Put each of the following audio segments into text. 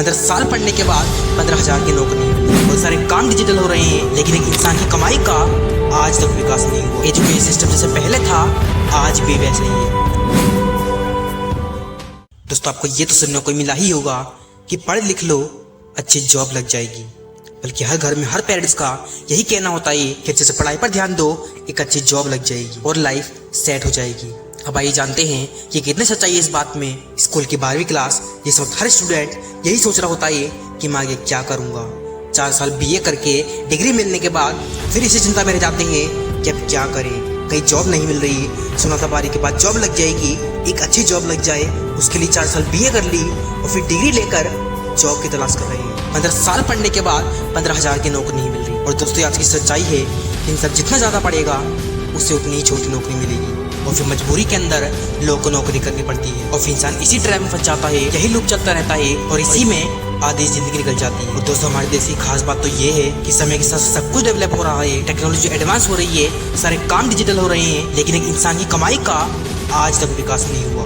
15 साल पढ़ने के बाद 15,000 की नौकरी। बहुत सारे काम डिजिटल हो रहे हैं, लेकिन एक इंसान की कमाई का आज तक विकास नहीं हुआ। एजुकेशन सिस्टम जैसे पहले था, आज भी वैसे ही है। दोस्तों, आपको ये तो सुनने को मिला ही होगा कि पढ़ लिख लो, अच्छी जॉब लग जाएगी। बल्कि हर घर में हर पेरेंट्स का यही कहना होता है कि अच्छे से पढ़ाई पर ध्यान दो, एक अच्छी जॉब लग जाएगी और लाइफ सेट हो जाएगी। अब आइए जानते हैं कि कितनी सच्चाई है इस बात में। स्कूल की 12वीं क्लास जिस वक्त हर स्टूडेंट यही सोच रहा होता है कि मैं आगे क्या करूँगा। 4 साल BA करके डिग्री मिलने के बाद फिर इसी चिंता में रह जाते हैं कि अब क्या करें, कहीं जॉब नहीं मिल रही। सुना था 12वीं के बाद जॉब लग जाएगी, एक अच्छी जॉब लग जाए, उसके लिए 4 साल BA कर ली और फिर डिग्री लेकर जॉब की तलाश कर रहे हैं। 15 साल पढ़ने के बाद 15,000 की नौकरी नहीं मिल रही। और दोस्तों, आज की सच्चाई है कि इंसान जितना ज़्यादा पढ़ेगा उससे उतनी ही छोटी नौकरी मिलेगी और फिर मजबूरी के अंदर लोगों को नौकरी करनी पड़ती है और फिर इंसान इसी ट्रैप में फंस जाता है। यही लूप चलता रहता है और इसी में आधी जिंदगी निकल जाती है। और दोस्तों, हमारे देश की खास बात तो ये है कि समय के साथ सब कुछ डेवलप हो रहा है, टेक्नोलॉजी एडवांस हो रही है, सारे काम डिजिटल हो रहे हैं, लेकिन एक इंसान की कमाई का आज तक विकास नहीं हुआ।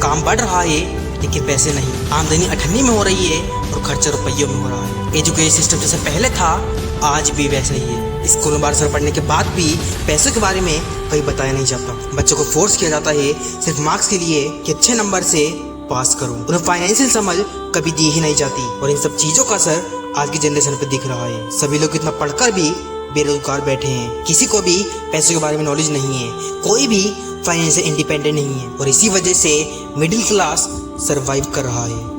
काम बढ़ रहा है लेकिन पैसे नहीं, आमदनी अठन्नी में हो रही है और खर्चा रुपयों में हो रहा है। एजुकेशन सिस्टम जैसे पहले था, आज भी वैसे ही है। स्कूल में 12 साल पढ़ने के बाद भी पैसों के बारे में कहीं बताया नहीं जाता। बच्चों को फोर्स किया जाता है सिर्फ मार्क्स के लिए कि अच्छे नंबर से पास करो। उन्हें फाइनेंशियल समझ कभी दी ही नहीं जाती और इन सब चीज़ों का असर आज की जनरेशन पे दिख रहा है। सभी लोग इतना पढ़कर भी बेरोजगार बैठे हैं, किसी को भी पैसों के बारे में नॉलेज नहीं है, कोई भी फाइनेंशियल इंडिपेंडेंट नहीं है और इसी वजह से मिडिल क्लास सरवाइव कर रहा है।